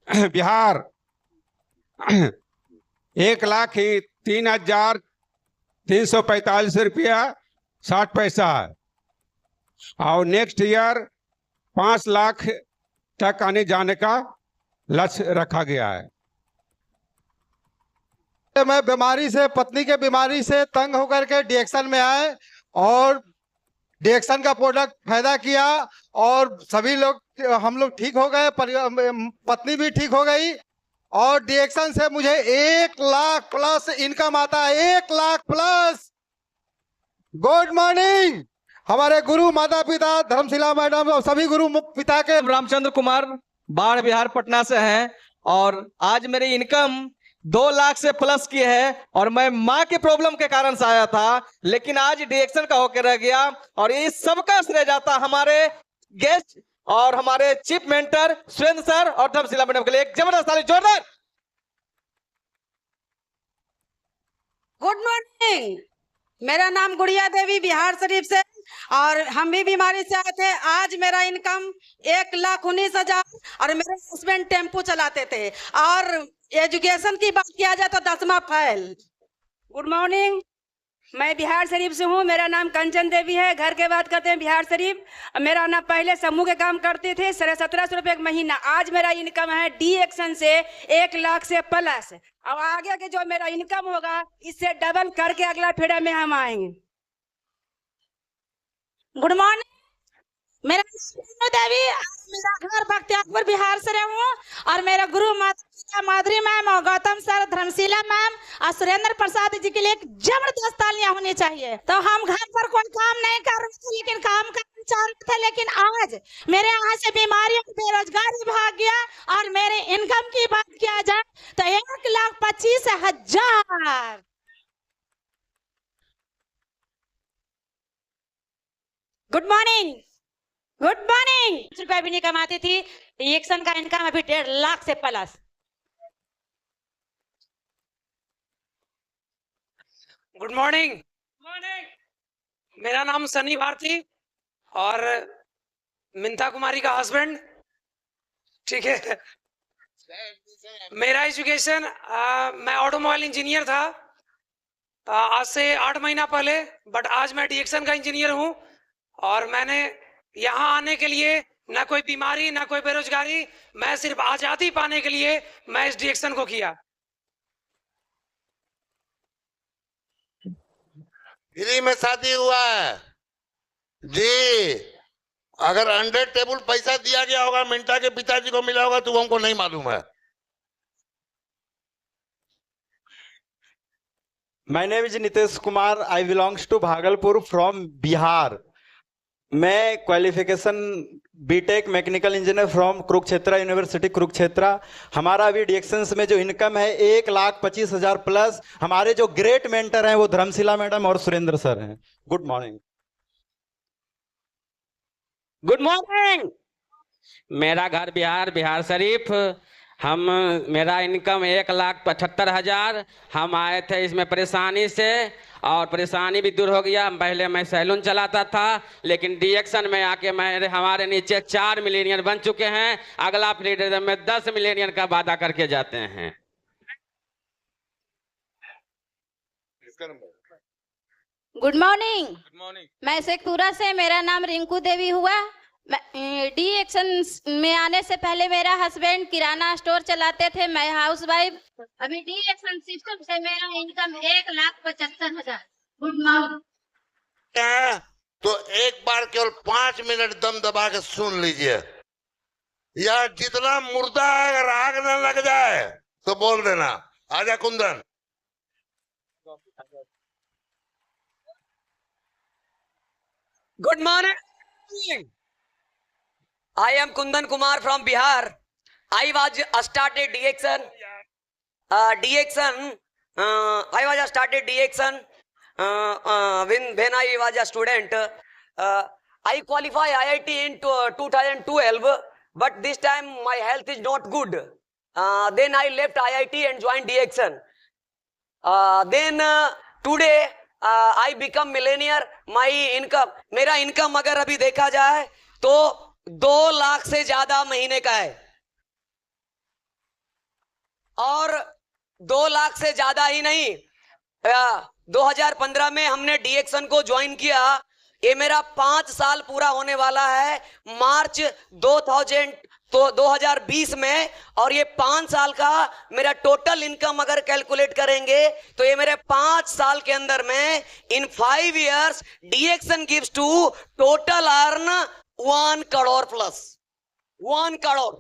बिहार 1,03,345 रुपया 60 पैसा है। और नेक्स्ट ईयर 5 लाख तक आने जाने का लक्ष्य रखा गया है। मैं बीमारी से, पत्नी के बीमारी से तंग होकर के डीएक्शन में आए और डीएक्शन का प्रोडक्ट फायदा किया और सभी लोग, हम लोग ठीक हो गए, पत्नी भी ठीक हो गई और डीएक्शन से मुझे 1 लाख प्लस इनकम आता है, 1 लाख प्लस। गुड मॉर्निंग हमारे गुरु माता पिता धर्मशिला मैडम और सभी गुरु पिता के। रामचंद्र कुमार बाढ़ बिहार पटना से हैं और आज मेरी इनकम 2 लाख से प्लस की है और मैं माँ के प्रॉब्लम के कारण से आया था, लेकिन आज डीएक्शन का होकर रह गया। और ये सबका श्रेय जाता हमारे गेस्ट और हमारे चीफ मेंटर सुरेंद्र सर और धर्मशिला मैडम के लिए एक जबरदस्त ताली, जोरदार। गुड मॉर्निंग, मेरा नाम गुड़िया देवी बिहार शरीफ से और हम भी बीमारी से आए थे। आज मेरा इनकम 1,19,000 और मेरे हस्बैंड टेम्पो चलाते थे और एजुकेशन की बात किया जाए तो 10वां फेल। गुड मॉर्निंग, मैं बिहार शरीफ से हूँ, मेरा नाम कंचन देवी है, घर के बात करते हैं बिहार शरीफ। मेरा ना पहले समूह के काम करते थे, 1750 रुपये महीना। आज मेरा इनकम है डीएक्शन से 1 लाख से प्लस। अब आगे के जो मेरा इनकम होगा इससे डबल करके अगला फेरा में हम आएंगे। गुड मॉर्निंग, मेरा देवी, मेरा घर बख्तियारपुर बिहार से हूँ और मेरा गुरु माता माधुरी मैम और गौतम सर, धर्मशिला मैम और सुरेंद्र प्रसाद जी के लिए एक जबरदस्त तालियां होनी चाहिए। तो हम घर पर कोई काम नहीं कर रहे थे लेकिन काम करना चाहते थे, लेकिन आज मेरे यहाँ से बीमारी और बेरोजगारी भाग गया और मेरे इनकम की बात किया जाए तो 1,25,000। Good morning, good morning. रुपया भी नहीं कमाती थी, डीएक्शन का इनकम अभी 1.5 लाख से प्लस। Good morning. मॉर्निंग, मेरा नाम सनी भारती और मिंता कुमारी का हस्बैंड, ठीक है। मेरा एजुकेशन, मैं ऑटोमोबाइल इंजीनियर था आज से 8 महीना पहले, बट आज मैं डीएक्शन का इंजीनियर हूं और मैंने यहाँ आने के लिए ना कोई बीमारी ना कोई बेरोजगारी, मैं सिर्फ आजादी पाने के लिए मैं इस डीएक्शन को किया। फ्री में शादी हुआ है जी। अगर 100 टेबल पैसा दिया गया होगा, मिंटा के पिताजी को मिला होगा तो हमको नहीं मालूम है। My name is Nitesh Kumar. I belongs to Bhagalpur from Bihar. मैं qualification BTech mechanical engineer from Kurukshetra university Kurukshetra. हमारा अभी डीएक्शंस में जो इनकम है 1,25,000 प्लस। हमारे जो ग्रेट मेंटर हैं वो धर्मशिला मैडम और सुरेंद्र सर हैं। Good morning. गुड मॉर्निंग, मेरा घर बिहार शरीफ। मेरा इनकम 1,75,000। हम आए थे इसमें परेशानी से और परेशानी भी दूर हो गया। पहले मैं सैलून चलाता था लेकिन डीएक्शन में आके हमारे नीचे 4 मिलीनियर बन चुके हैं। अगला फ्रीडम में 10 मिलीनियर का वादा करके जाते हैं। गुड मॉर्निंग, मैं शेखपुरा से, मेरा नाम रिंकू देवी हुआ। डीएक्शन में आने से पहले मेरा हस्बैंड किराना स्टोर चलाते थे, मैं हाउसवाइफ। अभी डीएक्शन सिस्टम से मेरा इनकम 1,75,000। Good morning. तो एक बार केवल 5 मिनट दम दबा के सुन लीजिए। यार जितना मुर्दा है, अगर आग न लग जाए तो बोल देना। आजा Kundan. Good morning. I am Kundan Kumar from Bihar. I was started DXN. I was started DXN when I was a student. I qualify IIT in 2012, but this time my health is not good. Then I left IIT and joined DXN. Then today I become millionaire. My income, मेरा income अगर अभी देखा जाए तो 2 लाख से ज्यादा महीने का है। और 2 लाख से ज्यादा ही नहीं, 2015 में हमने डीएक्सन को ज्वाइन किया। ये मेरा 5 साल पूरा होने वाला है मार्च 2020 में, और ये 5 साल का मेरा टोटल इनकम अगर कैलकुलेट करेंगे तो ये मेरे 5 साल के अंदर में in 5 years DXN gives to total earn 1 crore plus 1 crore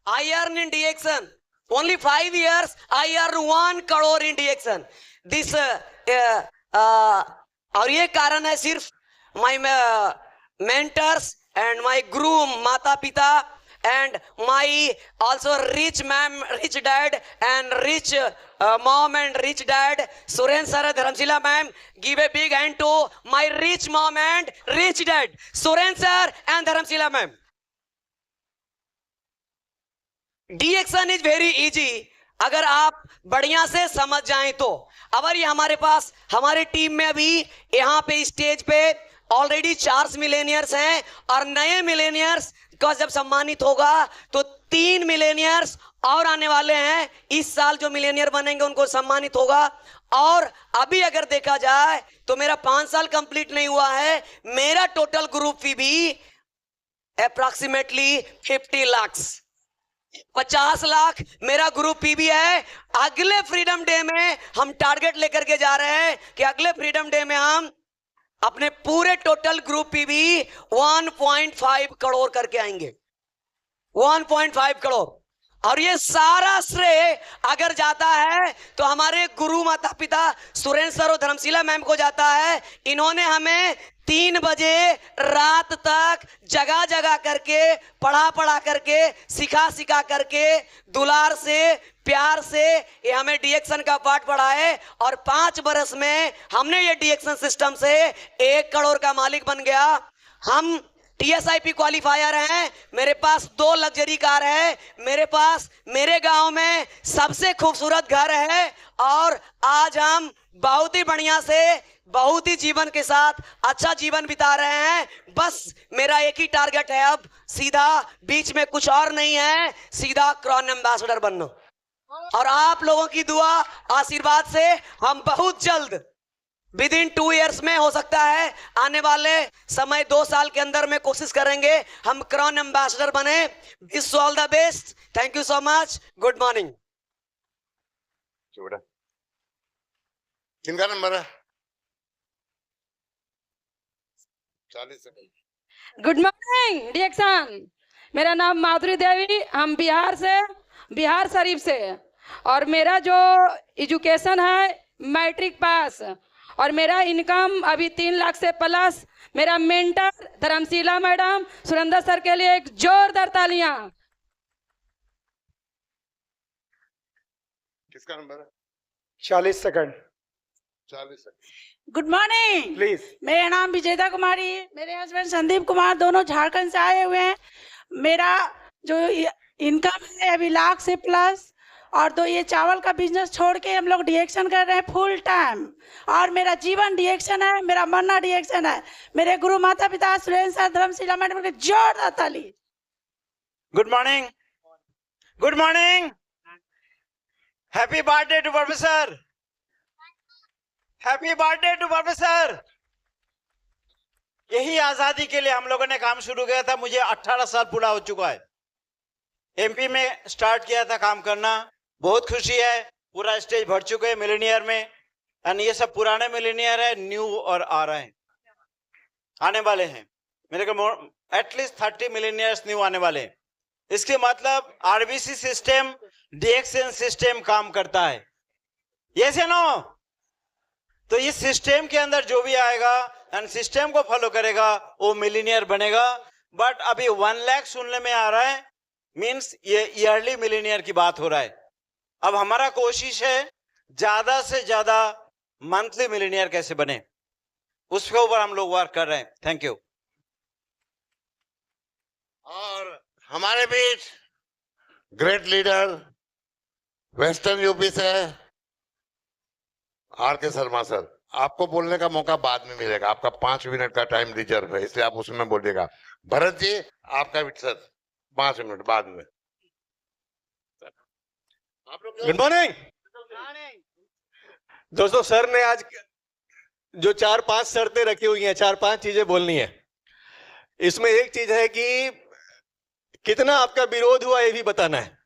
I earn in DXN. Only 5 years, I earn 1 crore in DXN. This और ये कारण है सिर्फ my mentors and my guru माता पिता and my also rich ma'am, rich dad and rich mom and rich dad, Suren sir, Dharamshila ma'am. Give a big hand to my rich mom and rich dad, Suren sir and Dharamshila ma'am. DXN is very easy अगर आप बढ़िया से समझ जाएं तो। अगर ये हमारे पास हमारे टीम में अभी यहाँ पे स्टेज पे ऑलरेडी 4 मिलेनियर्स हैं, और नए मिलेनियर्स का जब सम्मानित होगा तो 3 मिलेनियर्स और आने वाले हैं। इस साल जो मिलेनियर बनेंगे उनको सम्मानित होगा। और अभी अगर देखा जाए तो मेरा 5 साल कंप्लीट नहीं हुआ है, मेरा टोटल ग्रुप फी भी अप्रॉक्सीमेटली 50 लाख 50 लाख मेरा ग्रुप पी भी है। अगले फ्रीडम डे में हम टारगेट लेकर के जा रहे हैं कि अगले फ्रीडम डे में हम अपने पूरे टोटल ग्रुप पी भी 1.5 करोड़ करके आएंगे, 1.5 करोड़। और ये सारा श्रेय अगर जाता है तो हमारे गुरु माता पिता सुरेंद्र सर और धर्मशिला मैम को जाता है। इन्होंने हमें 3 बजे रात तक जगह जगह करके पढ़ा करके सिखा करके दुलार से प्यार से ये हमें डीएक्सन का पाठ पढ़ाए, और 5 बरस में हमने ये डीएक्सन सिस्टम से 1 करोड़ का मालिक बन गया। हम टीएसआईपी क्वालिफायर हैं, मेरे पास 2 लग्जरी कार है, मेरे पास मेरे गांव में सबसे खूबसूरत घर है, और आज हम बहुत ही बढ़िया से बहुत ही जीवन के साथ अच्छा जीवन बिता रहे हैं। बस मेरा एक ही टारगेट है, अब सीधा बीच में कुछ और नहीं है, सीधा क्रॉन एम्बेसडर बनना। और आप लोगों की दुआ आशीर्वाद से हम बहुत जल्द विदिन 2 years में हो सकता है, आने वाले समय 2 साल के अंदर में कोशिश करेंगे हम क्रॉन एम्बेसडर बने। Wish all the best, thank you so much, good morning. किनका नंबर है? 40 सेकंड। गुड मॉर्निंग डीएक्सन, मेरा नाम माधुरी देवी, हम बिहार शरीफ से, और मेरा जो एजुकेशन है मैट्रिक पास, और मेरा इनकम अभी 3 लाख से प्लस। मेरा mentor Dharamshila madam, Surendra sir के लिए एक जोरदार तालियां। किसका नंबर है? 40 second. 40 second. Good morning please. मेरा नाम विजेता कुमारी, मेरे हस्बैंड संदीप कुमार, दोनों झारखंड से आए हुए हैं। मेरा जो इनकम है अभी लाख से प्लस, और तो ये चावल का बिजनेस छोड़ के हम लोग डीएक्सन कर रहे हैं फुल टाइम, और मेरा जीवन डीएक्सन है, मेरा मरना डीएक्सन है। मेरे गुरु माता पिता सुरेंद्र सर, धर्मशिला मैडम के जोरदार ताली। Good morning, good morning, happy birthday to professor, happy birthday to professor. यही आजादी के लिए हम लोगों ने काम शुरू किया था। मुझे 18 साल पूरा हो चुका है। एमपी में स्टार्ट किया था काम करना, बहुत खुशी है। पूरा स्टेज भर चुके हैं मिलेनियर में, और ये सब पुराने मिलेनियर है, न्यू और आ रहे हैं, आने वाले हैं। मेरे को एटलीस्ट 30 मिलेनियर्स न्यू आने वाले हैं। इसके मतलब आरबीसी सिस्टम, डीएक्सन सिस्टम काम करता है, यस या नो? तो इस सिस्टम के अंदर जो भी आएगा एंड सिस्टम को फॉलो करेगा वो मिलेनियर बनेगा। बट अभी 1 लाख सुनने में आ रहा है, मीन्स ये ईयरली मिलेनियर की बात हो रहा है। अब हमारा कोशिश है ज्यादा से ज्यादा मंथली मिलेनियर कैसे बने, उसके ऊपर हम लोग वर्क कर रहे हैं। Thank you. और हमारे बीच ग्रेट लीडर वेस्टर्न यूपी से आर.के. शर्मा सर, आपको बोलने का मौका बाद में मिलेगा, आपका 5 मिनट का टाइम रिजर्व है, इसलिए आप उसमें बोलिएगा। भरत जी आपका भी सर 5 मिनट बाद में। गुड मॉर्निंग दोस्तों। सर ने आज जो 4-5 शर्तें रखी हुई हैं, 4-5 चीजें बोलनी है। इसमें एक चीज है कि कितना आपका विरोध हुआ ये भी बताना है।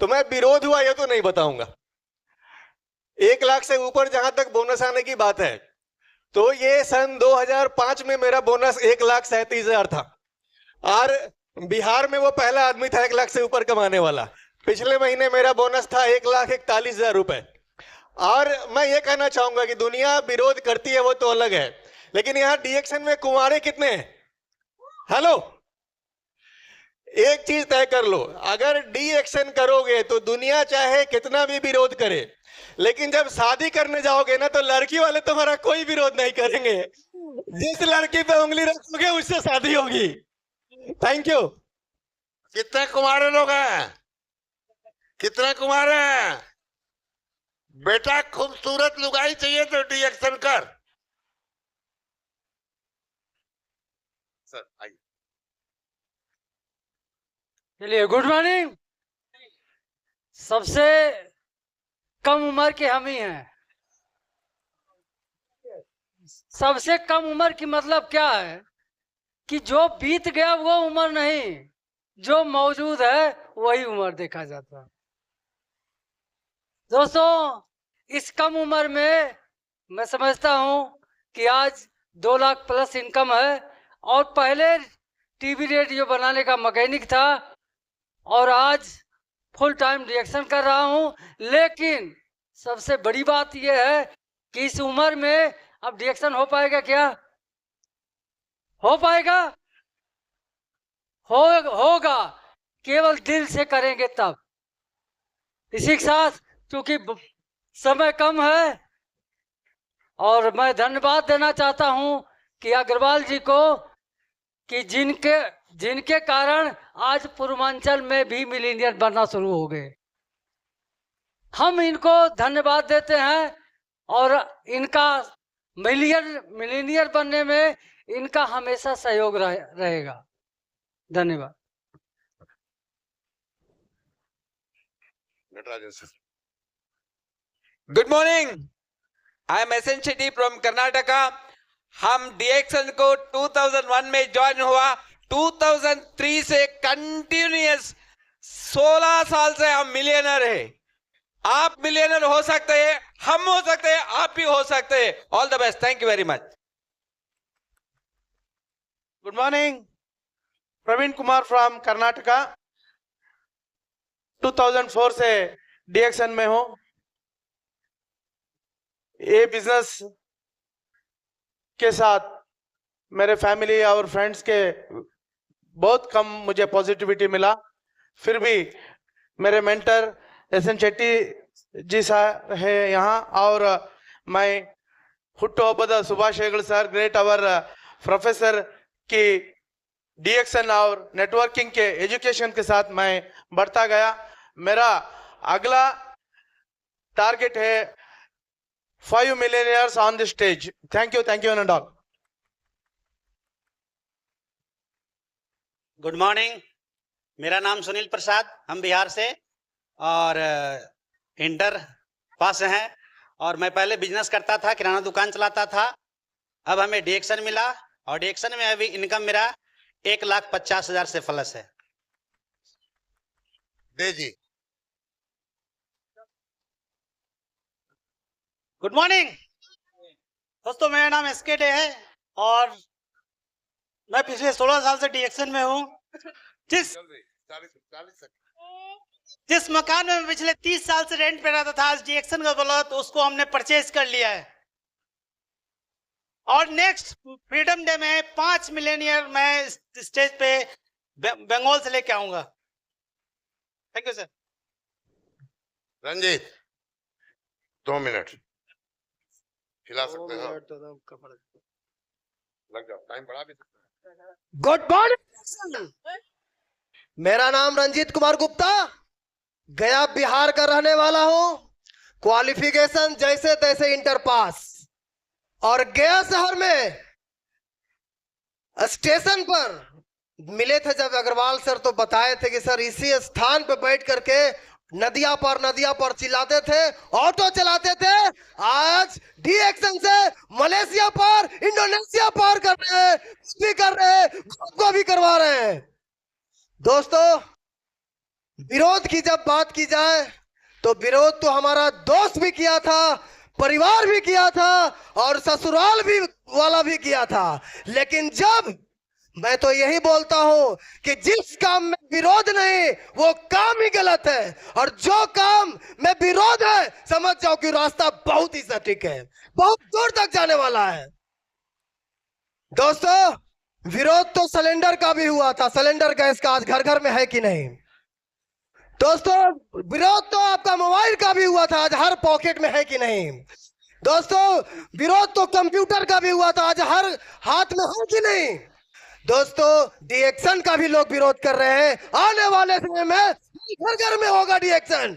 तो मैं विरोध हुआ ये तो नहीं बताऊंगा। 1 लाख से ऊपर जहां तक बोनस आने की बात है, तो ये सन 2005 में मेरा बोनस 1,37,000 था और बिहार में वो पहला आदमी था 1 लाख से ऊपर कमाने वाला। पिछले महीने मेरा बोनस था 1,41,000 रुपए। और मैं ये कहना चाहूंगा कि दुनिया विरोध करती है वो तो अलग है, लेकिन यहाँ डीएक्शन में कुंवारे कितने हैं? हेलो, एक चीज तय कर लो, अगर डीएक्शन करोगे तो दुनिया चाहे कितना भी विरोध करे, लेकिन जब शादी करने जाओगे ना तो लड़की वाले तुम्हारा कोई विरोध नहीं करेंगे। जिस लड़की पे उंगली रखोगे उससे शादी होगी। Thank you. कितने कुमारे लोग हैं? कितने कुमारे हैं? बेटा खूबसूरत लुगाई चाहिए तो डीएक्शन कर। सर आइए। चलिए, गुड मॉर्निंग। सबसे कम उम्र के हम ही हैं। सबसे कम उम्र की मतलब क्या है कि जो बीत गया वो उम्र नहीं, जो मौजूद है वही उम्र देखा जाता है। दोस्तों, इस कम उम्र में मैं समझता हूं कि आज 2 लाख प्लस इनकम है और पहले टीवी रेडियो बनाने का मैकेनिक था और आज फुल टाइम डीएक्शन कर रहा हूं। लेकिन सबसे बड़ी बात यह है कि इस उम्र में अब डीएक्शन हो पाएगा क्या? हो पाएगा? होगा, केवल दिल से करेंगे तब। इसी के साथ क्योंकि समय कम है और मैं धन्यवाद देना चाहता हूं कि अग्रवाल जी को कि जिनके कारण आज पूर्वांचल में भी मिलीनियर बनना शुरू हो गए। हम इनको धन्यवाद देते हैं और इनका मिलीनियर बनने में इनका हमेशा सहयोग रहेगा। धन्यवाद। Good morning, I am S N Shetty from Karnataka. हम डीएक्शन को 2001 में ज्वाइन हुआ। 2003 से कंटिन्यूअस 16 साल से हम मिलियनर है। आप मिलियनर हो सकते हैं, हम हो सकते हैं, आप भी हो सकते हैं। All the best, thank you very much. Good morning, Praveen Kumar from Karnataka. 2004 से डीएक्शन में हूं। ये बिजनेस के साथ मेरे फैमिली और फ्रेंड्स के बहुत कम मुझे पॉजिटिविटी मिला। फिर भी मेरे मेंटर एस.एन. शेट्टी जी साहब है यहाँ, और मैं हुट्टुहಬ್ಬದ ಶುಭಾಶಯಗಳು सर। ग्रेट आवर प्रोफेसर की डीएक्शन और नेटवर्किंग के एजुकेशन के साथ मैं बढ़ता गया। मेरा अगला टारगेट है 5 millionaires on the stage. Thank you and all. Good morning, मेरा नाम सुनील प्रसाद, हम बिहार से और इंटर पास हैं। और मैं पहले बिजनेस करता था, किराना दुकान चलाता था। अब हमें डीएक्शन मिला और डीएक्शन में अभी इनकम मेरा 1,50,000 से प्लस है। दे जी। गुड मॉर्निंग दोस्तों, मेरा नाम एसके डे है और मैं पिछले 16 साल से डीएक्शन में हूँ। जिस मकान में मैं पिछले 30 साल से रेंट पे रहता था, आज डीएक्शन का बोला तो उसको हमने परचेज कर लिया है। और नेक्स्ट फ्रीडम डे में 5 मिलियनियर मैं स्टेज पे बंगाल से लेके आऊंगा। Thank you sir. Ranjit 2 minute खिला सकते हो? लग जाओ, टाइम बढ़ा भी सकते हैं। गुड मॉर्निंग, मेरा नाम रंजीत कुमार गुप्ता, गया बिहार का रहने वाला हूं। क्वालिफिकेशन जैसे तैसे इंटर पास, और गया शहर में स्टेशन पर मिले थे जब अग्रवाल सर, तो बताए थे कि सर इसी स्थान पर बैठ करके नदिया पर चिल्लाते थे, ऑटो चलाते थे। आज डी एक्शन से मलेशिया पार, इंडोनेशिया पार कर रहे हैं, कुछ भी कर रहे हैं, को भी करवा रहे हैं। दोस्तों, विरोध की जब बात की जाए तो विरोध तो हमारा दोस्त भी किया था, परिवार भी किया था और ससुराल भी वाला भी किया था। लेकिन जब मैं तो यही बोलता हूं कि जिस काम में विरोध नहीं वो काम ही गलत है, और जो काम में विरोध है समझ जाओ कि रास्ता बहुत ही सटीक है, बहुत दूर तक जाने वाला है। दोस्तों, विरोध तो सिलेंडर का भी हुआ था, सिलेंडर गैस का आज घर घर में है कि नहीं। दोस्तों, विरोध तो आपका मोबाइल का भी हुआ था, आज हर पॉकेट में है कि नहीं। दोस्तों, विरोध तो कंप्यूटर का भी हुआ था, आज हर हाथ में है कि नहीं। दोस्तों, डी एक्शन का भी लोग विरोध कर रहे हैं, आने वाले समय में घर घर में होगा डी एक्शन।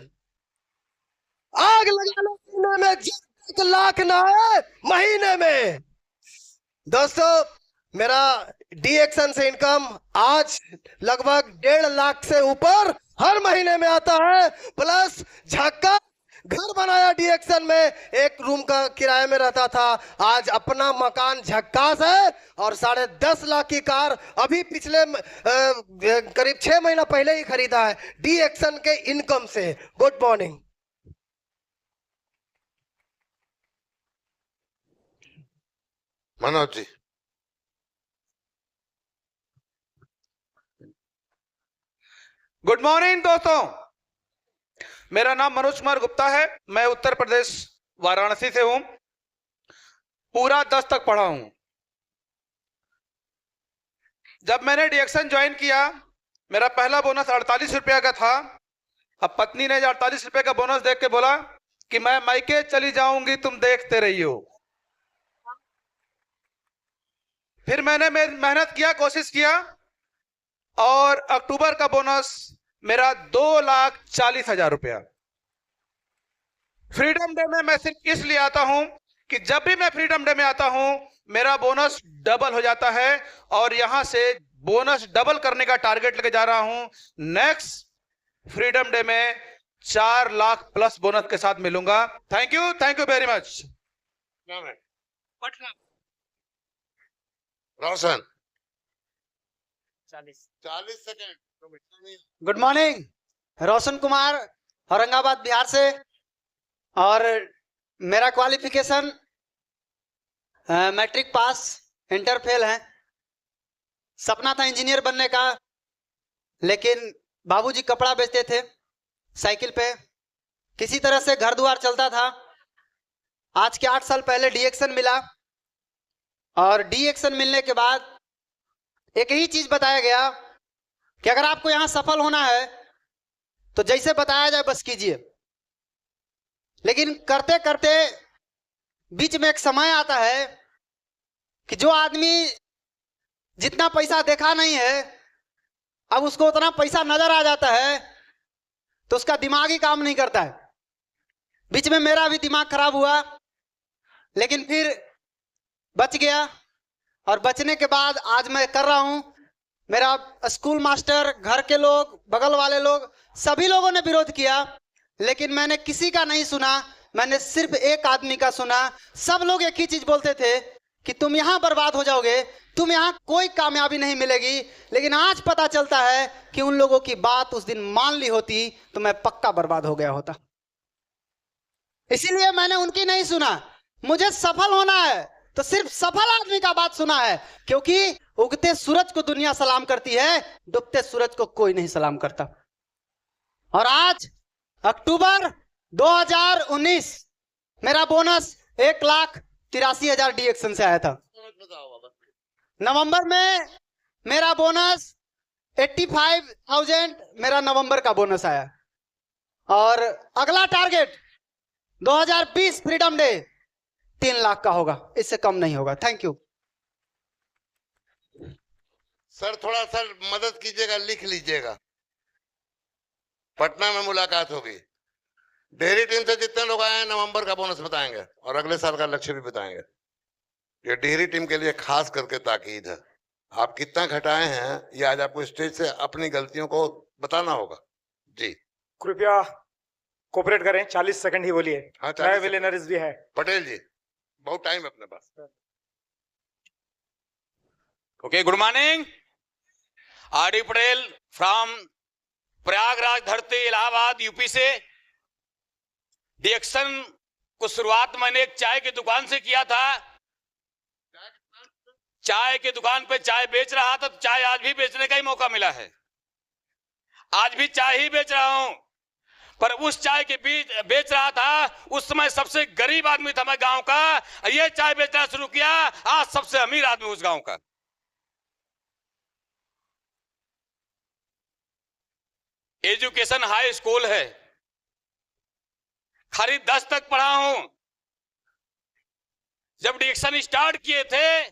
आग लगाने में 1 लाख ना है महीने में। दोस्तों, मेरा डी एक्शन से इनकम आज लगभग 1.5 लाख से ऊपर हर महीने में आता है, प्लस झक्का घर बनाया डी एक्शन में, 1 रूम का किराए में रहता था, आज अपना मकान झक्कास है, और 10.5 लाख की कार अभी पिछले करीब 6 महीना पहले ही खरीदा है डी एक्शन के इनकम से। Good morning. Manoj ji. Good morning दोस्तों, मेरा नाम मनोज कुमार गुप्ता है। मैं उत्तर प्रदेश वाराणसी से हूं। पूरा 10 तक पढ़ा हूं। जब मैंने डीएक्शन ज्वाइन किया, मेरा पहला बोनस 48 रुपया का था। अब पत्नी ने 48 रुपये का बोनस देख के बोला कि मैं मायके चली जाऊंगी, तुम देखते रहियो। फिर मैंने मेहनत किया, कोशिश किया, और अक्टूबर का बोनस मेरा 2,40,000 रुपया। फ्रीडम डे में मैं सिर्फ इसलिए आता हूं कि जब भी मैं फ्रीडम डे में आता हूं मेरा बोनस डबल हो जाता है, और यहां से बोनस डबल करने का टारगेट लेके जा रहा हूं। नेक्स्ट फ्रीडम डे में 4 लाख प्लस बोनस के साथ मिलूंगा। Thank you very much. Patna Roshan 40 second. Good morning, Roshan Kumar, Aurangabad Bihar से। और मेरा qualification matric pass, inter fail है। सपना था इंजीनियर बनने का, लेकिन बाबूजी कपड़ा बेचते थे साइकिल पे, किसी तरह से घर द्वार चलता था। आज के 8 साल पहले डीएक्शन मिला, और डीएक्शन मिलने के बाद एक ही चीज बताया गया कि अगर आपको यहां सफल होना है तो जैसे बताया जाए बस कीजिए। लेकिन करते करते बीच में एक समय आता है कि जो आदमी जितना पैसा देखा नहीं है, अब उसको उतना पैसा नजर आ जाता है, तो उसका दिमाग ही काम नहीं करता है। बीच में मेरा भी दिमाग खराब हुआ, लेकिन फिर बच गया, और बचने के बाद आज मैं कर रहा हूं। मेरा स्कूल मास्टर, घर के लोग, बगल वाले लोग, सभी लोगों ने विरोध किया, लेकिन मैंने किसी का नहीं सुना। मैंने सिर्फ एक आदमी का सुना। सब लोग एक ही चीज बोलते थे कि तुम यहां बर्बाद हो जाओगे, तुम यहां कोई कामयाबी नहीं मिलेगी। लेकिन आज पता चलता है कि उन लोगों की बात उस दिन मान ली होती तो मैं पक्का बर्बाद हो गया होता। इसीलिए मैंने उनकी नहीं सुना। मुझे सफल होना है तो सिर्फ सफल आदमी का बात सुना है, क्योंकि उगते सूरज को दुनिया सलाम करती है, डूबते सूरज को कोई नहीं सलाम करता। और आज अक्टूबर 2019 मेरा बोनस 1,83,000 डीएक्शन से आया था। नवंबर में मेरा बोनस 85,000 मेरा नवंबर का बोनस आया, और अगला टारगेट 2020 फ्रीडम डे 3 लाख का होगा, इससे कम नहीं होगा। Thank you sir. थोड़ा सा मदद कीजिएगा, लिख लीजिएगा। पटना में मुलाकात होगी। डेयरी टीम से जितने लोग आए हैं नवंबर का बोनस बताएंगे, और अगले साल का लक्ष्य भी बताएंगे। ये डेयरी टीम के लिए खास करके ताकीद है। आप कितना घटाए हैं ये आज आपको स्टेज से अपनी गलतियों को बताना होगा। जी कृपया कोऑपरेट करें, 40 सेकंड ही बोलिए। हाँ, नए विलेनरीज भी है। पटेल जी, बहुत टाइम है अपने पास। Okay, good morning. R D. Patel from Prayagraj धरती इलाहाबाद यूपी से। डिएक्शन को शुरुआत मैंने एक चाय की दुकान से किया था। चाय की दुकान पे चाय बेच रहा था, तो चाय आज भी बेचने का ही मौका मिला है। आज भी चाय ही बेच रहा हूं, पर उस चाय के बीच बेच रहा था उस समय सबसे गरीब आदमी था मैं गांव का। ये चाय बेचना शुरू किया, आज सबसे अमीर आदमी उस गांव का। एजुकेशन हाई स्कूल है, खाली 10 तक पढ़ा हूं। जब डिएक्शन स्टार्ट किए थे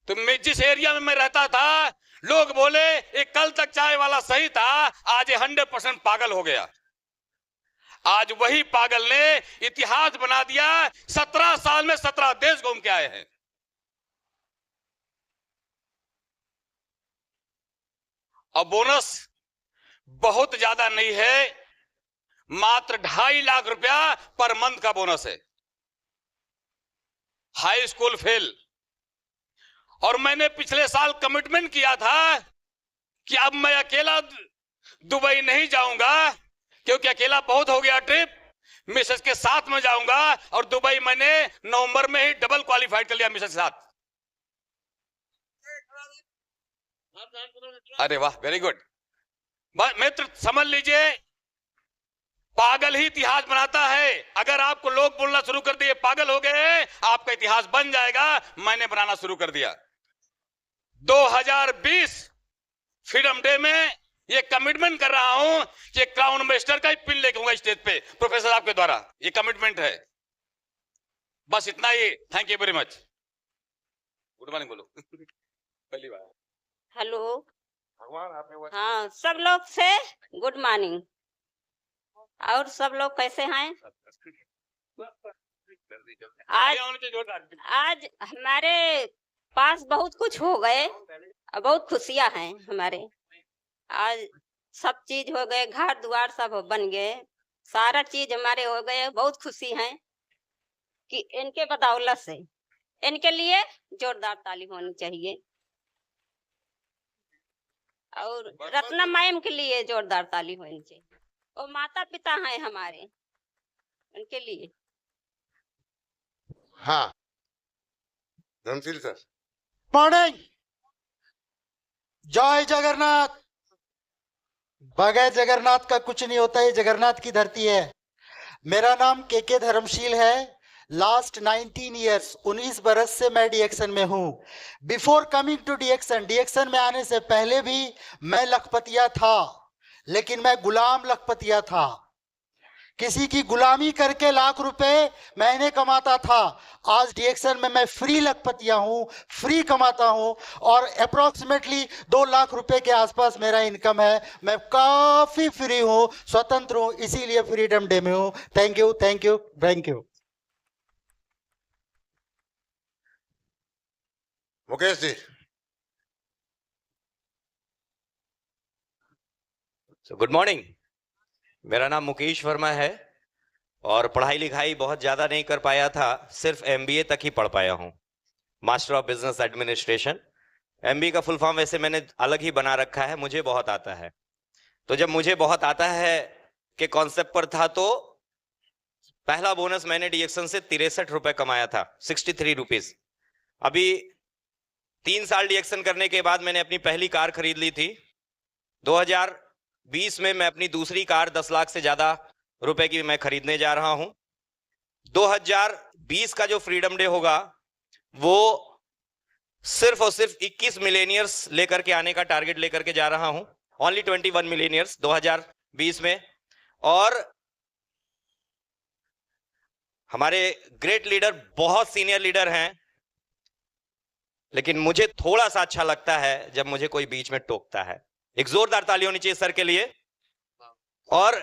तो मैं जिस एरिया में मैं रहता था, लोग बोले ये कल तक चाय वाला सही था, आज ये 100% पागल हो गया। आज वही पागल ने इतिहास बना दिया। 17 साल में 17 देश घूम के आए हैं। और बोनस बहुत ज्यादा नहीं है, मात्र 2.5 लाख रुपया पर मंथ का बोनस है। High school fail. और मैंने पिछले साल कमिटमेंट किया था कि अब मैं अकेला दुबई नहीं जाऊंगा, क्योंकि अकेला बहुत हो गया ट्रिप। मिसेस के साथ में जाऊंगा, और दुबई मैंने नवंबर में ही डबल क्वालिफाइड कर लिया मिसेस के साथ। अरे वाह, वेरी गुड। मित्र समझ लीजिए, पागल ही इतिहास बनाता है। अगर आपको लोग बोलना शुरू कर दिए पागल हो गए, आपका इतिहास बन जाएगा। मैंने बनाना शुरू कर दिया। 2020 फ्रीडम डे में ये कमिटमेंट कर रहा हूं कि क्राउन मिनिस्टर का ही पिन लेके आऊंगा स्टेज पे प्रोफेसर आपके द्वारा। ये कमिटमेंट है, बस इतना ही। Thank you very much. Good morning बोलो। पहली बार। हेलो, भगवान आपने हाँ सब लोग से गुड मॉर्निंग। और सब लोग कैसे हैं? आज हमारे पास बहुत कुछ हो गए, बहुत खुशियां हैं हमारे। आज सब चीज हो गए, घर द्वार सब बन गए, सारा चीज हमारे हो गए। बहुत खुशी है कि इनके बदौलत से, इनके लिए जोरदार ताली होनी चाहिए। और रत्ना मैम के लिए जोरदार ताली होनी चाहिए। वो माता पिता हैं हमारे, उनके लिए। हाँ, धनशील सर। मॉर्निंग। जय जगन्नाथ। बगैर जगन्नाथ का कुछ नहीं होता है, जगन्नाथ की धरती है। मेरा नाम के धर्मशील है। लास्ट 19 ईयर्स 19 बरस से मैं डिएक्शन में हूँ। बिफोर कमिंग टू डिएक्शन में आने से पहले भी मैं लखपतिया था, लेकिन मैं गुलाम लखपतिया था। किसी की गुलामी करके लाख रुपए महीने कमाता था। आज डिएक्शन में मैं फ्री लखपतिया हूँ, फ्री कमाता हूँ, और अप्रोक्सीमेटली 2 लाख रुपए के आसपास मेरा इनकम है। मैं काफी फ्री हूँ, स्वतंत्र हूँ, इसीलिए फ्रीडम डे में हूँ। Thank you, thank you, thank you. Mukesh ji. Good morning. मेरा नाम मुकेश वर्मा है और पढ़ाई लिखाई बहुत ज़्यादा नहीं कर पाया था, सिर्फ MBA तक ही पढ़ पाया हूँ, master of business administration. MBA का फुल फॉर्म वैसे मैंने अलग ही बना रखा है, मुझे बहुत आता है। तो जब मुझे बहुत आता है के कॉन्सेप्ट पर था, तो पहला बोनस मैंने डिएक्शन से 63 रुपए कमाया था, 63 रुपीज। अभी 3 साल डिएक्शन करने के बाद मैंने अपनी पहली कार खरीद ली थी। 2020 में मैं अपनी दूसरी कार 10 लाख से ज्यादा रुपए की मैं खरीदने जा रहा हूं। 2020 का जो फ्रीडम डे होगा वो सिर्फ और सिर्फ 21 मिलेनियर्स लेकर के आने का टारगेट लेकर के जा रहा हूं। ओनली 21 मिलेनियर्स 2020 में। और हमारे ग्रेट लीडर बहुत सीनियर लीडर हैं, लेकिन मुझे थोड़ा सा अच्छा लगता है जब मुझे कोई बीच में टोकता है। एक जोरदार ताली होनी चाहिए सर के लिए। और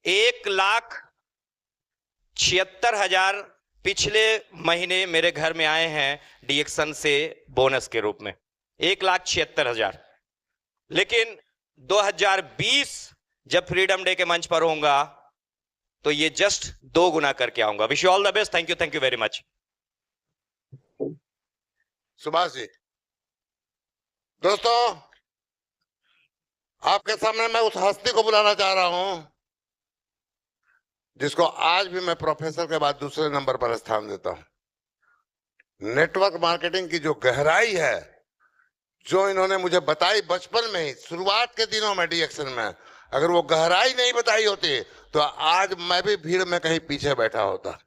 1,76,000 पिछले महीने मेरे घर में आए हैं डिएक्शन से बोनस के रूप में, 1,76,000। लेकिन 2020 जब फ्रीडम डे के मंच पर होऊंगा तो ये जस्ट 2 गुना करके आऊंगा। Wish you all the best. Thank you very much. Subhash ji, दोस्तों आपके सामने मैं उस हस्ती को बुलाना चाह रहा हूं जिसको आज भी मैं प्रोफेसर के बाद दूसरे नंबर पर स्थान देता हूं। नेटवर्क मार्केटिंग की जो गहराई है, जो इन्होंने मुझे बताई बचपन में ही, शुरुआत के दिनों में डीएक्शन में, अगर वो गहराई नहीं बताई होती तो आज मैं भी भीड़ में कहीं पीछे बैठा होता।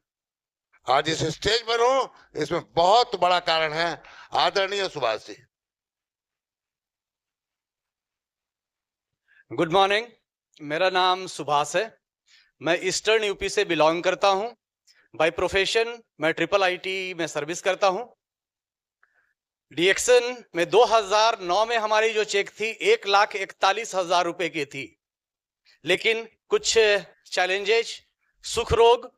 आज इस स्टेज पर हूं, इसमें बहुत बड़ा कारण है आदरणीय सुभाष जी। गुड मॉर्निंग, मेरा नाम सुभाष है। मैं ईस्टर्न यूपी से बिलोंग करता हूं। बाय प्रोफेशन मैं IIIT में सर्विस करता हूं। डीएक्शन में 2009 में हमारी जो चेक थी 1,41,000 रुपए की थी, लेकिन कुछ चैलेंजेस, सुख रोग,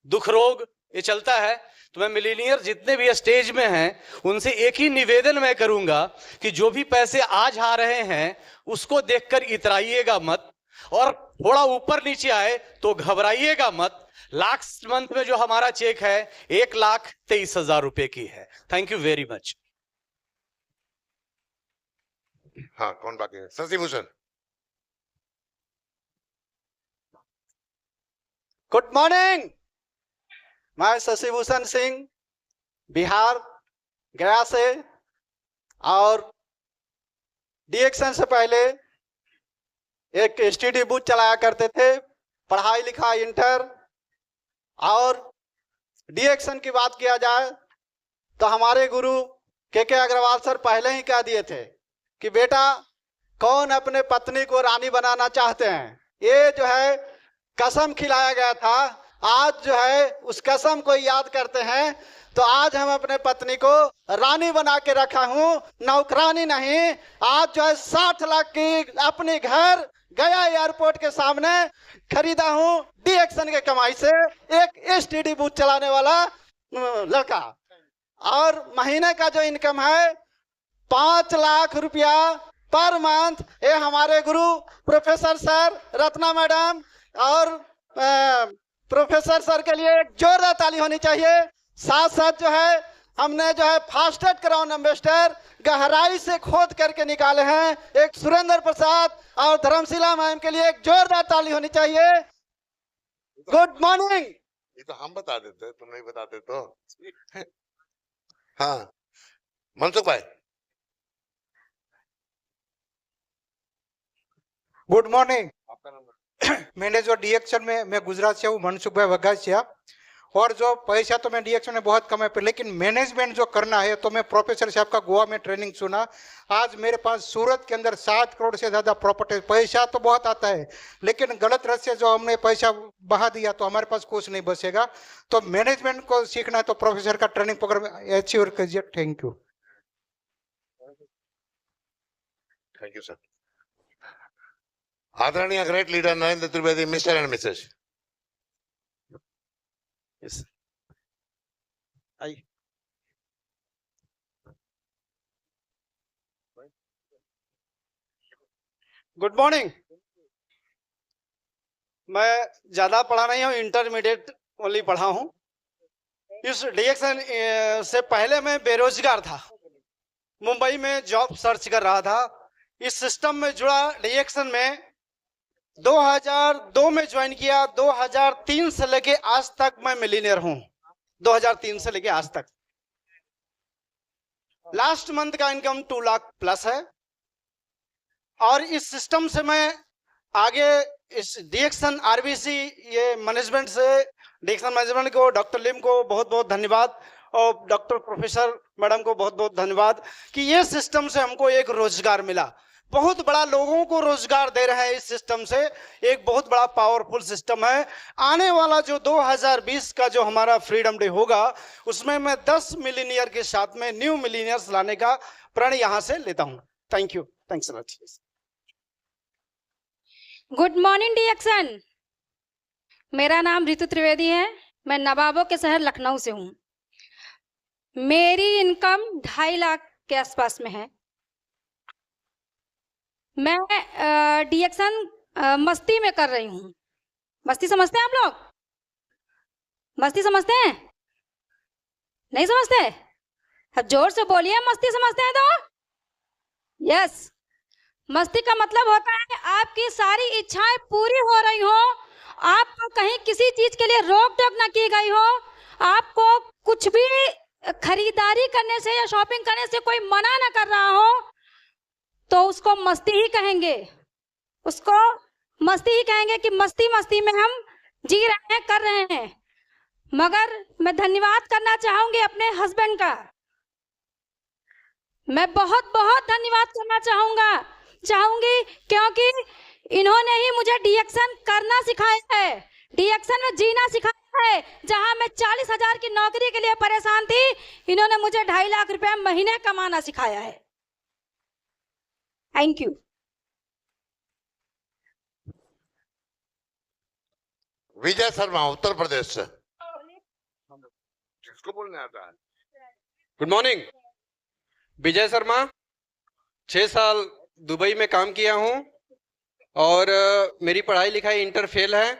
दुख रोग ये चलता है। तो मैं मिलीनियर जितने भी स्टेज में हैं उनसे एक ही निवेदन मैं करूंगा कि जो भी पैसे आज आ रहे हैं उसको देखकर इतराइएगा मत, और थोड़ा ऊपर नीचे आए तो घबराइएगा मत। लास्ट मंथ में जो हमारा चेक है 1,23,000 रुपए की है। Thank you very much. हाँ, कौन बाकी है? शशि भूषण। गुड मॉर्निंग, मैं शशि भूषण सिंह बिहार गया से, और डीएक्शन से पहले एक एसटीडी बूथ चलाया करते थे, पढ़ाई लिखाई इंटर। और डीएक्शन की बात किया जाए तो हमारे गुरु के अग्रवाल सर पहले ही कह दिए थे कि बेटा कौन अपने पत्नी को रानी बनाना चाहते हैं। ये जो है कसम खिलाया गया था, आज जो है उस कसम को याद करते हैं। तो आज हम अपने पत्नी को रानी बना के रखा हूं, नौकरानी नहीं। आज जो है 60 लाख की अपने घर गया एयरपोर्ट के सामने खरीदा हूं डीएक्शन के कमाई से, एक एसटीडी बूथ चलाने वाला लड़का। और महीने का जो इनकम है 5 लाख रुपया पर मंथ। ये हमारे गुरु प्रोफेसर सर, रत्ना मैडम और प्रोफेसर सर के लिए एक जोरदार ताली होनी चाहिए। साथ साथ जो है हमने जो है फास्टेस्ट क्राउन एम्बेसडर गहराई से खोद करके निकाले हैं, एक सुरेंद्र प्रसाद और धर्मशिला मैम के लिए एक जोरदार ताली होनी चाहिए। Good morning. ये तो हम बता देते, तुम नहीं बताते तो। हाँ, मनसुख भाई। Good morning. मैंने जो डीएक्शन में मैं गुजरात से हूँ, मनसुख भाई वगासिया। और जो पैसा तो मैं डीएक्शन में बहुत कमाए पे, लेकिन मैनेजमेंट जो करना है तो मैं प्रोफेसर साहब का गोवा में ट्रेनिंग सुना। आज मेरे पास सूरत के अंदर 7 करोड़ से ज्यादा प्रॉपर्टी। पैसा तो बहुत आता है, लेकिन गलत रास्ते जो हमने पैसा बहा दिया तो हमारे पास कुछ नहीं बचेगा। तो मैनेजमेंट को सीखना है तो प्रोफेसर का ट्रेनिंग प्रोग्राम अचीव कीजिए। Thank you. Thank you sir. आदरणीय great leader Narendra Trivedi, mister and Mrs. Yes. Good morning. मैं ज्यादा पढ़ा नहीं हूँ, इंटरमीडिएट ओनली पढ़ा हूँ। इस डीएक्शन से पहले मैं बेरोजगार था, मुंबई में जॉब सर्च कर रहा था। इस सिस्टम में जुड़ा डीएक्शन में 2002 में ज्वाइन किया। 2003 से लेके आज तक मैं मिलीनियर हूं। 2003 से लेके आज तक लास्ट मंथ का इनकम 2 लाख प्लस है। और इस सिस्टम से मैं आगे इस डीएक्शन आरबीसी ये मैनेजमेंट से, डीएक्शन मैनेजमेंट को, डॉक्टर लिम को बहुत बहुत धन्यवाद, और डॉक्टर प्रोफेसर मैडम को बहुत बहुत धन्यवाद कि ये सिस्टम से हमको एक रोजगार मिला। बहुत बड़ा लोगों को रोजगार दे रहा है इस सिस्टम से। एक बहुत बड़ा पावरफुल सिस्टम है। आने वाला जो 2020 का जो हमारा फ्रीडम डे होगा उसमें मैं 10 मिलीनियर के साथ में न्यू मिलीनियर्स लाने का प्रण यहां से लेता हूं। Thank you. Thanks a lot. Good morning DXN. मेरा नाम रितु त्रिवेदी है। मैं नवाबों के शहर लखनऊ से हूँ। मेरी इनकम 2.5 लाख के आसपास में है। मैं डीएक्शन मस्ती में कर रही हूँ। मस्ती समझते हैं आप लोग? मस्ती समझते हैं? नहीं समझते? अब जोर से बोलिए, मस्ती समझते हैं तो? यस। मस्ती का मतलब होता है आपकी सारी इच्छाएं पूरी हो रही हो, आपको कहीं किसी चीज के लिए रोक टोक ना की गई हो, आपको कुछ भी खरीदारी करने से या शॉपिंग करने से कोई मना ना कर रहा हो, तो उसको मस्ती ही कहेंगे। उसको मस्ती ही कहेंगे कि मस्ती मस्ती में हम जी रहे हैं, कर रहे हैं। मगर मैं धन्यवाद करना चाहूंगी अपने हस्बैंड का। मैं बहुत बहुत धन्यवाद करना चाहूंगी क्योंकि इन्होंने ही मुझे डीएक्शन करना सिखाया है, डीएक्शन में जीना सिखाया है। जहां मैं 40,000 की नौकरी के लिए परेशान थी, इन्होंने मुझे 2.5 लाख रुपए महीने कमाना सिखाया है। Thank you. विजय शर्मा, उत्तर प्रदेश से। किसको बोलने आता है? Good morning. विजय शर्मा, 6 साल दुबई में काम किया हूँ और मेरी पढ़ाई लिखाई इंटर फेल है।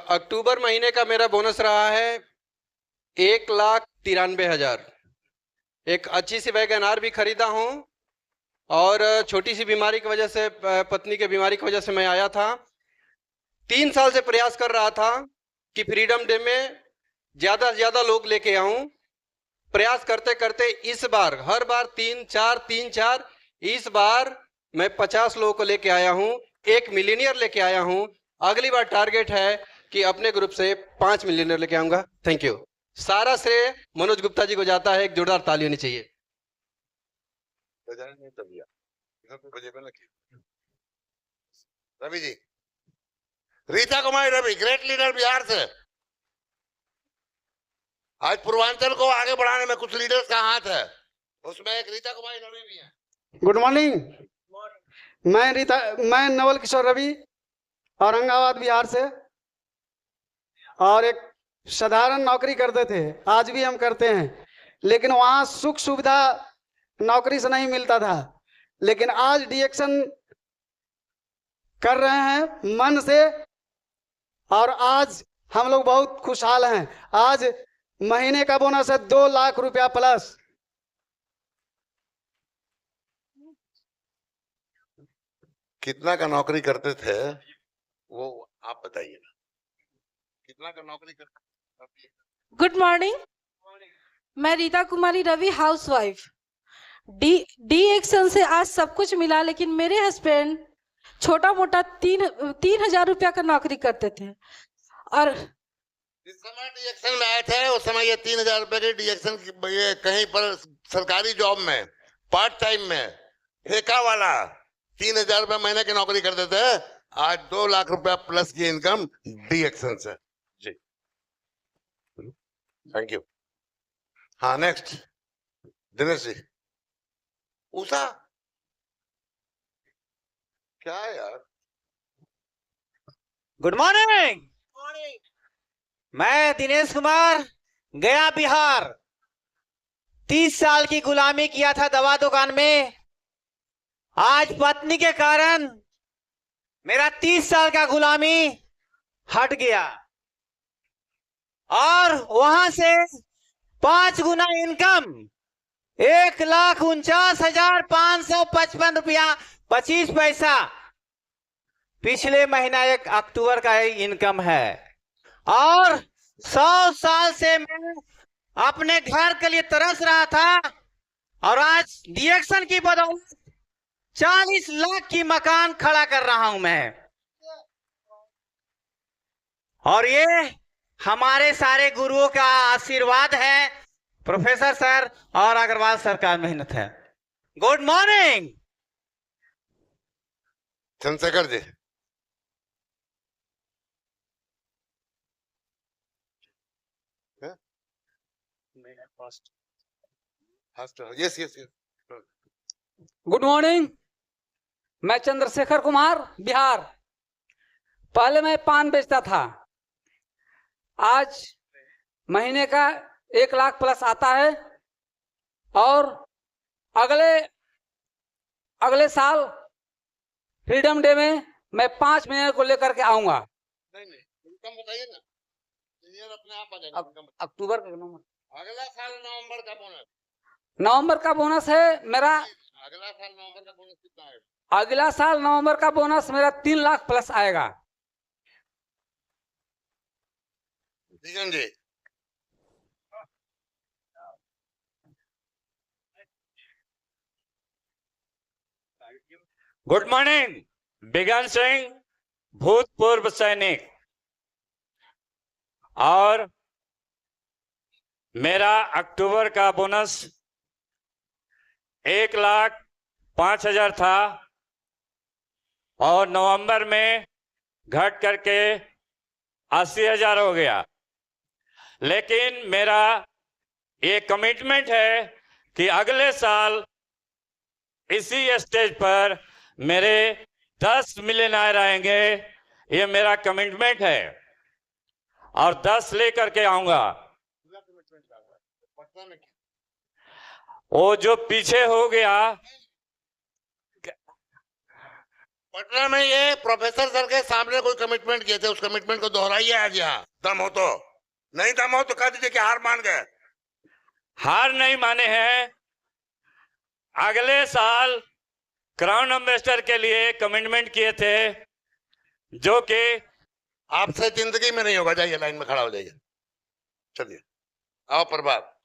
अक्टूबर महीने का मेरा बोनस रहा है 1,93,000। एक अच्छी सी वैगन आर भी खरीदा हूँ और छोटी सी बीमारी की वजह से, पत्नी के बीमारी की वजह से मैं आया था। 3 साल से प्रयास कर रहा था कि फ्रीडम डे में ज्यादा से ज्यादा लोग लेके आऊं। प्रयास करते करते इस बार हर बार 3-4 इस बार मैं 50 लोगों को लेके आया हूं, 1 मिलियनियर लेके आया हूं। अगली बार टारगेट है कि अपने ग्रुप से 5 मिलियनियर लेके आऊंगा। Thank you. सारा श्रेय मनोज गुप्ता जी को जाता है। एक जोरदार ताली होनी चाहिए। रवि जी, रीता कुमारी रवि, ग्रेट लीडर बिहार से। आज पूर्वांचल को आगे बढ़ाने में कुछ लीडर्स का हाथ है, उसमें एक रीता कुमारी रवि भी है। Good morning. मैं नवल किशोर रवि, औरंगाबाद बिहार से, और एक साधारण नौकरी करते थे, आज भी हम करते हैं, लेकिन वहाँ सुख सुविधा नौकरी से नहीं मिलता था। लेकिन आज डीएक्शन कर रहे हैं मन से, और आज हम लोग बहुत खुशहाल हैं। आज महीने का बोनस है 2 लाख रुपया प्लस। कितना का नौकरी करते थे वो आप बताइए ना, कितना का नौकरी करते? Good morning. मैं Rita Kumari Ravi, housewife. D action से आज सब कुछ मिला, लेकिन मेरे हस्बैंड छोटा मोटा 3,000 रुपया का नौकरी करते थे, और जिस समय डीएक्शन में आए थे उस समय ये 3,000 रुपए के डीएक्शन ये कहीं पर सरकारी जॉब में पार्ट टाइम में ठेका वाला 3,000 रुपए महीने की नौकरी करते थे। आज 2 लाख रुपया प्लस की इनकम डीएक्शन से। जी थैंक यू। हाँ नेक्स्ट दिनेश जी। उषा क्या है यार? Good morning. मैं दिनेश कुमार, गया बिहार। 30 साल की गुलामी किया था दवा दुकान में। आज पत्नी के कारण मेरा 30 साल का गुलामी हट गया, और वहां से 5 गुना इनकम 1,49,555 रुपया 25 पैसा पिछले महीना 1 अक्टूबर का इनकम है। और 100 साल से मैं अपने घर के लिए तरस रहा था, और आज डीएक्शन की बदौलत 40 लाख की मकान खड़ा कर रहा हूं मैं। और ये हमारे सारे गुरुओं का आशीर्वाद है, प्रोफेसर सर और अग्रवाल सर का मेहनत है। Good morning. Chandrashekhar ji. Yes yes yes. Good morning. मैं चंद्रशेखर कुमार, बिहार। पहले मैं पान बेचता था, आज महीने का 1 लाख प्लस आता है, और अगले साल फ्रीडम डे में मैं 5 मिलियन को लेकर के आऊंगा। इनकम बताइए ना, इंजीनियर अपने आप आ जाएंगे। अक्टूबर का नवंबर, अगला साल नवंबर का बोनस, नवंबर का बोनस है मेरा। अगला साल नवंबर का बोनस कितना आएगा? अगला साल नवंबर का बोनस मेरा 3 लाख प्लस आएगा। जी। गुड मॉर्निंग, बिगन सिंह, भूतपूर्व सैनिक। और मेरा अक्टूबर का बोनस 1,05,000 था और नवंबर में घट करके 80,000 हो गया। लेकिन मेरा ये कमिटमेंट है कि अगले साल इसी स्टेज पर मेरे 10 मिलियन आएंगे। ये मेरा कमिटमेंट है और 10 लेकर के आऊंगा। वो जो पीछे हो गया, पटना में ये प्रोफेसर सर के सामने कोई कमिटमेंट किए थे, उस कमिटमेंट को दोहराइए आज यहाँ। दम हो तो, नहीं दम हो तो कह दीजिए कि हार मान गए। हार नहीं माने हैं। अगले साल क्राउन एम्बेसडर के लिए कमिटमेंट किए थे, जो कि आपसे जिंदगी में नहीं होगा। जाइए लाइन में खड़ा हो जाइए, चलिए आओ प्रभात।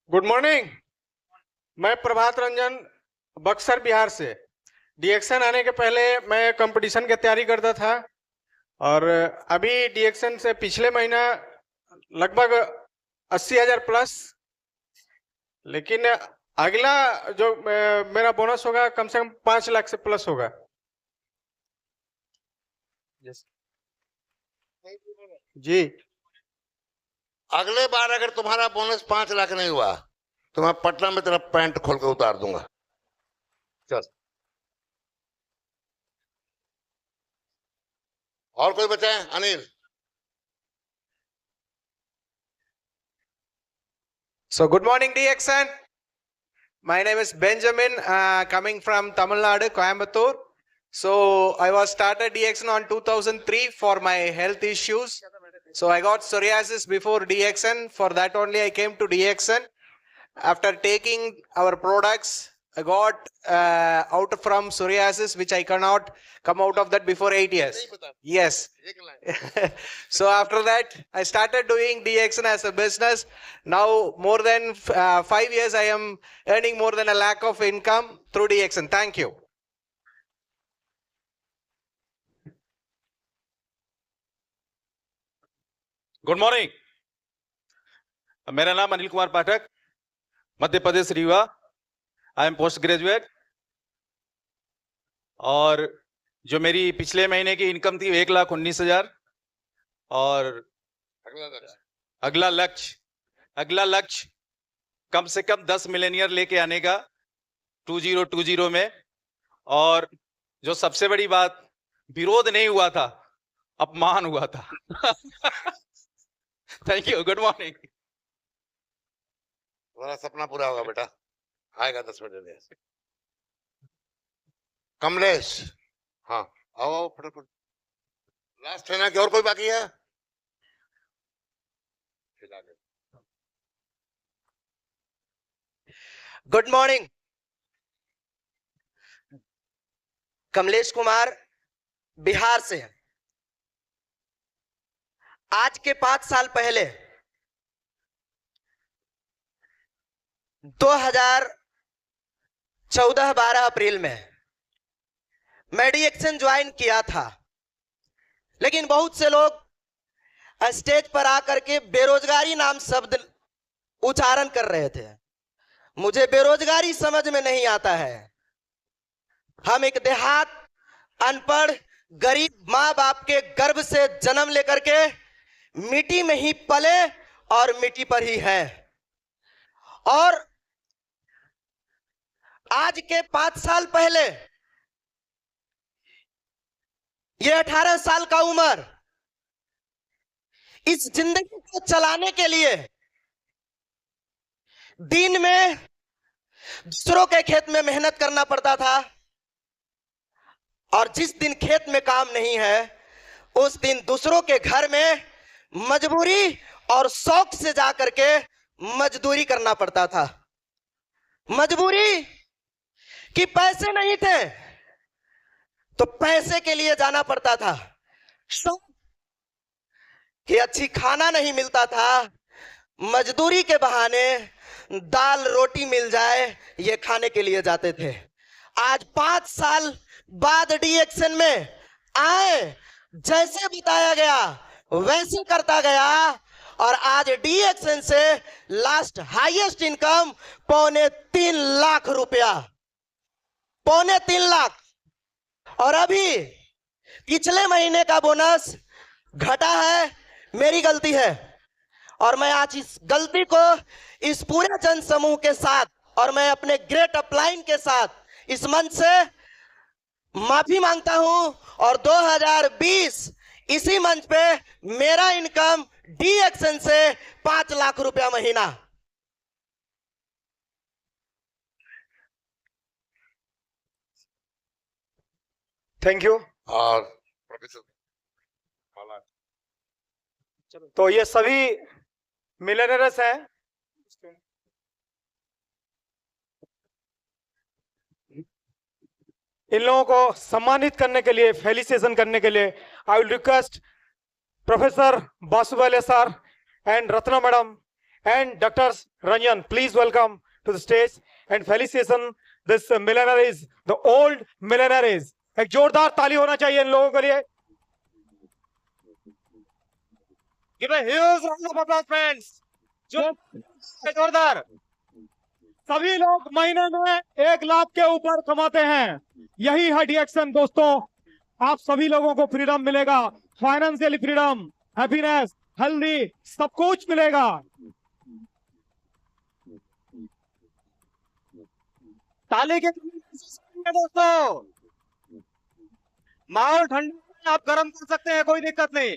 गुड मॉर्निंग, मैं प्रभात रंजन बक्सर बिहार से। डीएक्शन आने के पहले मैं कंपटीशन की तैयारी करता था और अभी डीएक्शन से पिछले महीना लगभग 80,000 प्लस। लेकिन अगला जो मेरा बोनस होगा कम से कम 5 लाख से प्लस होगा। जी, अगले बार अगर तुम्हारा बोनस 5 लाख नहीं हुआ तो मैं पटना में तेरा पैंट खोल के उतार दूंगा। चल, और कोई बचा है? Anil. So good morning DXN. My name is Benjamin, coming from Tamil Nadu, Coimbatore. So I was started DXN on 2003 for my health issues. So I got psoriasis before DXN. For that only I came to DXN. After taking our products, I got out from psoriasis, which I cannot come out of that before 8 years. Yes. So after that, I started doing DXN as a business. Now more than 5 years, I am earning more than 1 lakh of income through DXN. Thank you. Good morning, मेरा नाम Anil Kumar Pathak, Madhya Pradesh Rewa. I am post graduate. और जो मेरी पिछले महीने की income थी 1,19,000 और अगला लक्ष्य कम से कम 10 मिलियनियर लेके आने का 2020 में। और जो सबसे बड़ी बात, विरोध नहीं हुआ था, अपमान हुआ था। Thank you, good morning. तुम्हारा सपना पूरा होगा बेटा, आएगा 10 मिनट में। कमलेश, हाँ आओ आओ फटाफट। लास्ट है ना कि और कोई बाकी है? गुड मॉर्निंग, कमलेश कुमार बिहार से। आज के 5 साल पहले 2014-12 अप्रैल में मैं डीएक्शन ज्वाइन किया था। लेकिन बहुत से लोग स्टेज पर आकर के बेरोजगारी नाम शब्द उच्चारण कर रहे थे। मुझे बेरोजगारी समझ में नहीं आता है। हम एक देहात, अनपढ़, गरीब माँ बाप के गर्भ से जन्म लेकर के मिट्टी में ही पले और मिट्टी पर ही हैं। और आज के 5 साल पहले ये 18 साल का उम्र इस जिंदगी को चलाने के लिए दिन में दूसरों के खेत में मेहनत करना पड़ता था, और जिस दिन खेत में काम नहीं है उस दिन दूसरों के घर में मजबूरी और शौक से जा करके मजदूरी करना पड़ता था। मजबूरी कि पैसे नहीं थे तो पैसे के लिए जाना पड़ता था, शौक कि अच्छी खाना नहीं मिलता था, मजदूरी के बहाने दाल रोटी मिल जाए ये खाने के लिए जाते थे। आज 5 साल बाद डी एक्शन में आए, जैसे बताया गया वैसे करता गया, और आज डी एक्शन से लास्ट हाईएस्ट इनकम 3.25 लाख रुपया, 3.25 लाख। और अभी पिछले महीने का बोनस घटा है, मेरी गलती है, और मैं आज इस गलती को इस पूरे जन समूह के साथ और मैं अपने ग्रेट अपलाइन के साथ इस मंच से माफी मांगता हूं। और 2020 इसी मंच पे मेरा इनकम डी एक्शन से 5 लाख रुपया महीना। Thank you. और प्रोफेसर तो ये सभी मिलेनियर्स हैं। इन लोगों को सम्मानित करने के लिए, फेलिसिटेशन करने के लिए I will request professor Basuwale sir and Ratna madam and doctor Ranjan, please welcome to the stage and felicitation this millionaires, the old millionaires. एक जोरदार ताली होना चाहिए इन लोगों के लिए। Give a huge round of applause, friends. जोरदार। सभी लोग महीने में 1 लाख के ऊपर कमाते हैं, यही है डी एक्शन दोस्तों। आप सभी लोगों को फ्रीडम मिलेगा, फाइनेंशियली फ्रीडम, हैप्पीनेस, हेल्दी, सब कुछ मिलेगा। ताली के दोस्तों, माहौल ठंडा, आप गर्म कर सकते हैं, कोई दिक्कत नहीं।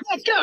Let's go.